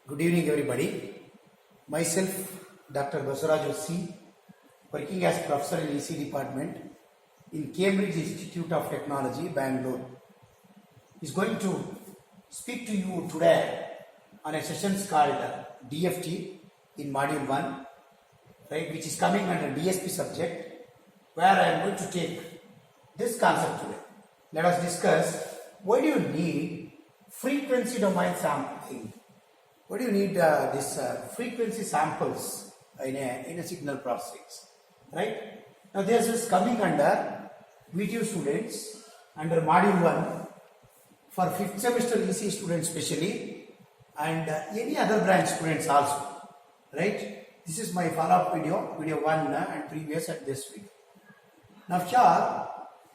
Good evening, everybody. Myself, Dr. Basaraj C, working as professor in EC department in Cambridge Institute of Technology, Bangalore, is going to speak to you today on a session called DFT in Module 1, right, which is coming under DSP subject, where I am going to take this concept today. Let us discuss why do you need frequency domain sampling. What do you need this frequency samples in a signal processing, right? Now this is coming under VTU students under module 1 for 5th semester EC students specially and any other branch students also, right? This is my follow-up video 1 and previous at this video. Now here,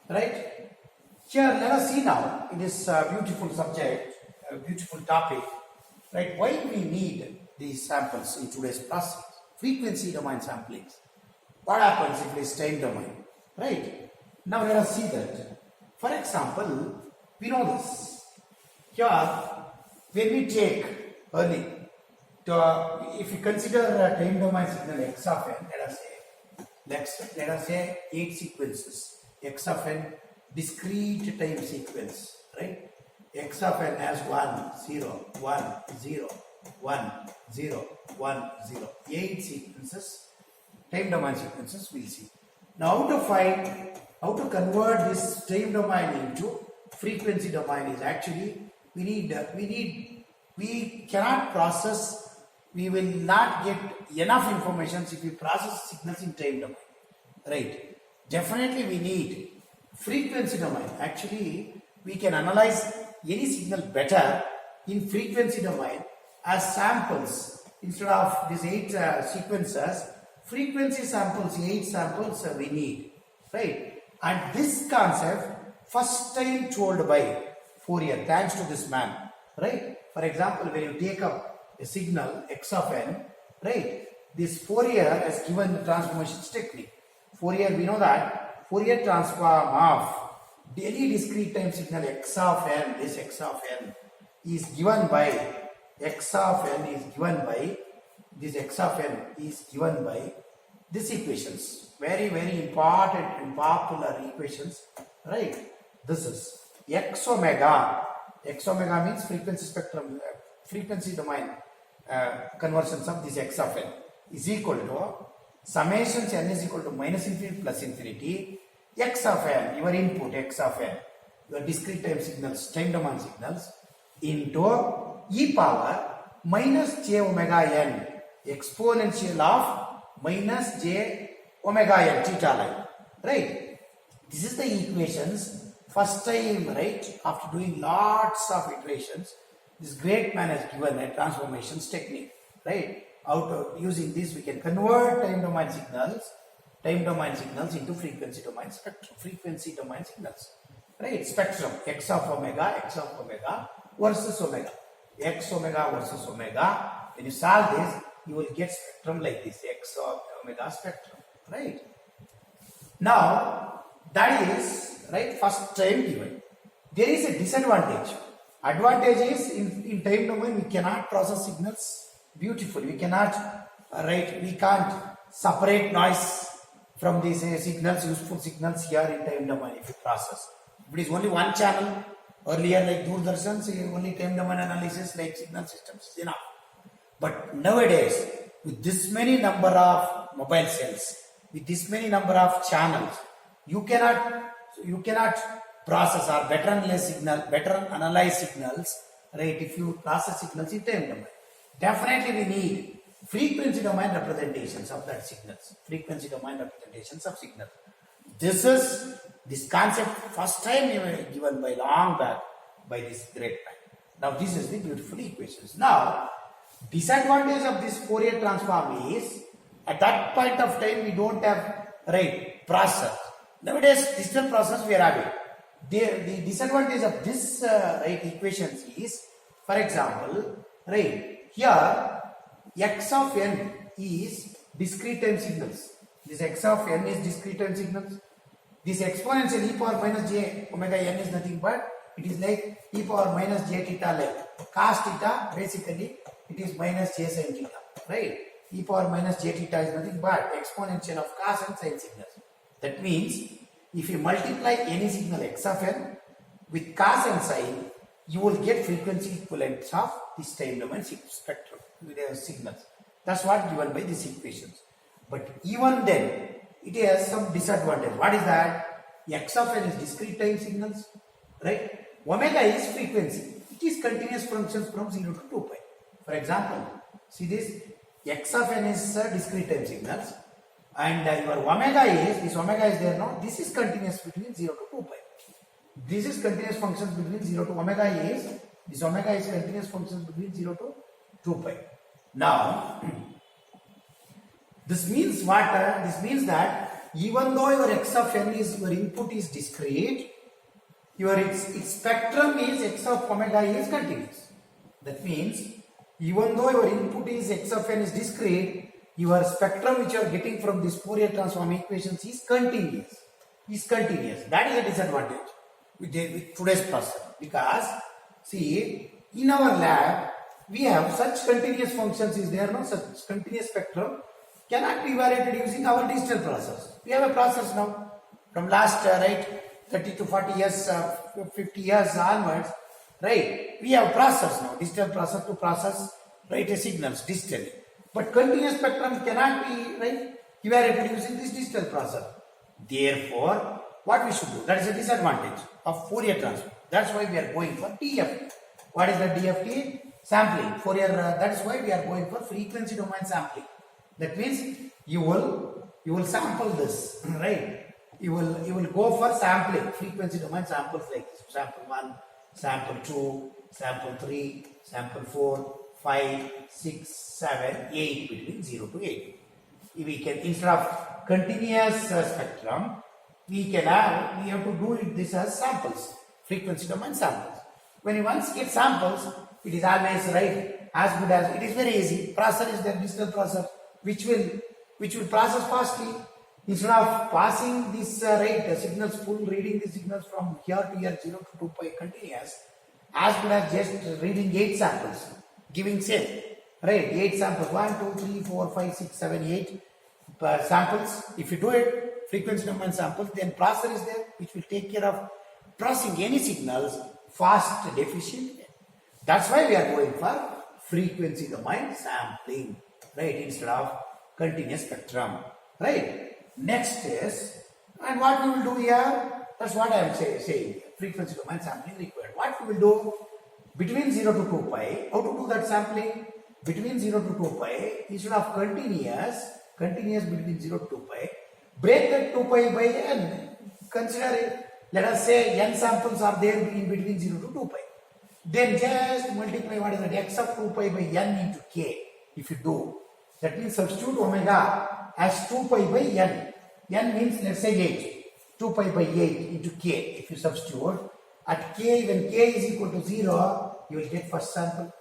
right, here let us see now in this beautiful subject, beautiful topic, right, why we need these samples in today's process. Frequency domain samplings. What happens if it is time domain, right? Now let us see that. For example, we know this. Here, when we take early, if we consider a time domain signal x of n, let us say 8 sequences, x of n discrete time sequence, right? X of n has 1, 0, 1, 0, 1, 0, 1, 0. 8 sequences, time domain sequences we'll see. Now how to convert this time domain into frequency domain is actually we cannot process, we will not get enough information if we process signals in time domain, right? Definitely we need frequency domain. Actually, we can analyze any signal better in frequency domain as samples instead of these 8 sequences. Frequency samples, 8 samples we need, right? And this concept first time told by Fourier, thanks to this man, right? For example, when you take up a signal x of n, right, this Fourier has given the transformations technique. Fourier, we know that Fourier transform of any discrete time signal x of n, this x of n is given by x of n is given by this x of n is given by these equations. Very, very important and popular equations, right? This is x omega. X omega means frequency spectrum, frequency domain conversions of this x of n is equal to summations n is equal to minus infinity plus infinity x of n, your input x of n, your discrete time signals, time domain signals, into e power minus j omega n, exponential of minus j omega n theta line, right? This is the equations first time, right? After doing lots of iterations, this great man has given a transformations technique, right? Out of using this, we can convert time domain signals into frequency domain spectrum, frequency domain signals, right? Spectrum x of omega versus omega, x omega versus omega. When you solve this, you will get spectrum like this, x of omega spectrum, right? Now that is, right, first time given. There is a disadvantage. Advantage is in time domain we cannot process signals beautifully. We cannot, right, we can't separate noise from these signals, useful signals here in time domain if you process. If it is only one channel, earlier like Doordarshan, only time domain analysis like signal systems is enough. But nowadays, with this many number of mobile cells, with this many number of channels, you cannot process or better analyze signals, right, if you process signals in time domain. Definitely we need frequency domain representations of that signals, frequency domain representations of signals. This concept first time given by long back by this great man. Now this is the beautiful equations. Now disadvantage of this Fourier transform is at that point of time we don't have, right, process. Nowadays digital process we are having. The disadvantage of this right equations is, for example, right, here x of n is discrete time signals. This x of n is discrete time signals. This exponential e power minus j omega n is nothing but it is like e power minus j theta, like cos theta. Basically it is minus j sin theta, right? E power minus j theta is nothing but exponential of cos and sin signals. That means if you multiply any signal x of n with cos and sin, you will get frequency equivalents of this time domain spectrum with signals. That's what given by these equations. But even then, it has some disadvantage. What is that? X of n is discrete time signals, right? Omega is frequency. It is continuous functions from 0 to 2 pi. For example, see this, x of n is discrete time signals, and your omega is, this omega is there now, this is continuous between 0 to 2 pi. This is continuous functions between 0 to omega is, this omega is continuous functions between 0 to 2 pi. Now, this means what? This means that even though your x of n is, your input is discrete, your its spectrum is x of omega is continuous. That means even though your input is x of n is discrete, your spectrum which you are getting from this Fourier transform equations is continuous. That is a disadvantage with today's processor, because see, in our lab we have such continuous functions is there, no such continuous spectrum cannot be evaluated using our digital processors. We have a process now from last 30 to 40 years, 50 years onwards, right? We have processors now, digital processor to process signals digitally. But continuous spectrum cannot be evaluated using this digital processor. Therefore, what we should do? That is a disadvantage of Fourier transform. That's why we are going for DFT. What is the DFT? Sampling. Fourier. That is why we are going for frequency domain sampling. That means you will sample this, right? You will go for sampling, frequency domain samples like this. Sample 1, sample 2, sample 3, sample 4, 5, 6, 7, 8 between 0 to 8. We can, instead of continuous spectrum, we have to do this as samples, frequency domain samples. When you once get samples, it is always as good as, it is very easy. Processor is the digital processor which will process fastly. Instead of passing this signals, reading the signals from here to here 0 to 2 pi continuous, as good as just reading 8 samples, giving same, 8 samples, 1, 2, 3, 4, 5, 6, 7, 8 samples. If you do it, frequency domain samples, then processor is there which will take care of processing any signals fast and efficiently. That's why we are going for frequency domain sampling, instead of continuous spectrum, Next is, and what we will do here, that's what I am saying, frequency domain sampling required. What we will do between 0 to 2 pi, how to do that sampling? Between 0 to 2 pi, instead of continuous between 0 to 2 pi, break that 2 pi by n. Consider it, let us say n samples are there in between 0 to 2 pi. Then just multiply what is that, x of 2 pi by n into k, if you do. That means substitute omega as 2 pi by n. N means, let's say 8. 2 pi by 8 into k. If you substitute at k, when k is equal to 0, you will get first sample.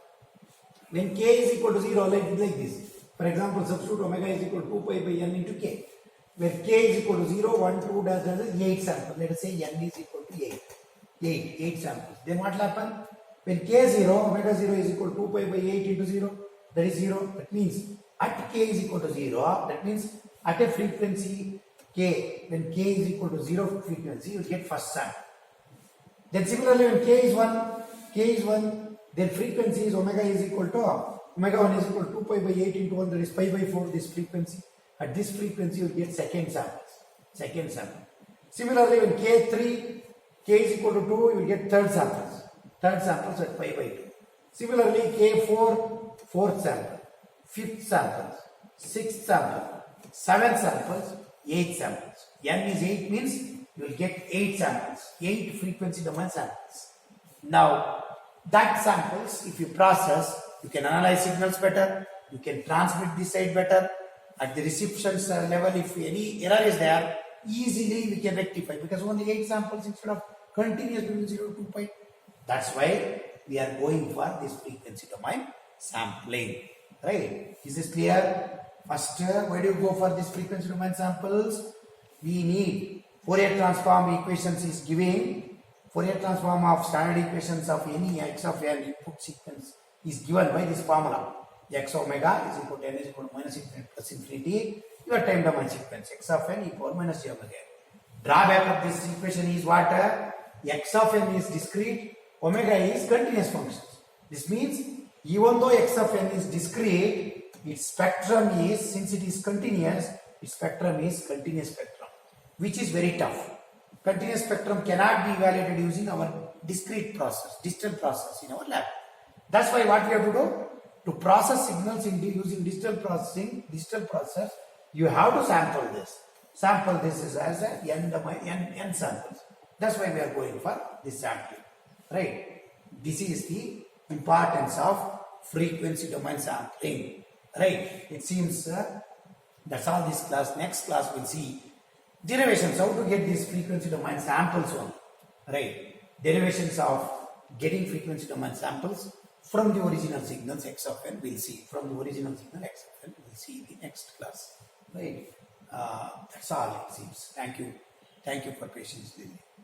When k is equal to 0, like this. For example, substitute omega is equal to 2 pi by n into k. When k is equal to 0, 1, 2, 8 samples. Let us say n is equal to 8 samples. Then what will happen? When k is 0, omega 0 is equal to 2 pi by 8 into 0. That is 0. That means at k is equal to 0, that means at a frequency k, when k is equal to 0 frequency, you will get first sample. Then similarly, when k is 1, then frequency is omega is equal to, omega 1 is equal to 2 pi by 8 into 1, that is pi by 4, this frequency. At this frequency, you will get second sample. Similarly, when k is equal to 2, you will get third samples at pi by 2. Similarly, k4, fourth sample. 5th samples, 6th sample, 7th samples, 8th samples. N is 8 means you will get 8 samples, 8 frequency domain samples. Now, that samples, if you process, you can analyze signals better, you can transmit this side better. At the reception level, if any error is there, easily we can rectify, because only 8 samples instead of continuous between 0 to 2 pi. That's why we are going for this frequency domain sampling. Is this clear? First, why do you go for this frequency domain samples? We need Fourier transform equations is giving. Fourier transform of standard equations of any x of n input sequence is given by this formula. x omega is equal to n is equal to minus infinity plus infinity, your time domain sequence x of n e power minus j omega n. Drawback of this equation is what? X of n is discrete, omega is continuous functions. This means even though x of n is discrete, its spectrum is, since it is continuous, its spectrum is continuous spectrum, which is very tough. Continuous spectrum cannot be evaluated using our discrete process, digital process in our lab. That's why what we have to do, to process signals using digital process, you have to sample this. Sample this is as a n samples. That's why we are going for this sampling, right? This is the importance of frequency domain sampling, right? It seems that's all this class. Next class we'll see derivations, how to get these frequency domain samples on, right? Derivations of getting frequency domain samples from the original signals x of n, we'll see. From the original signal x of n, we'll see in the next class, right? That's all it seems. Thank you. Thank you for patience.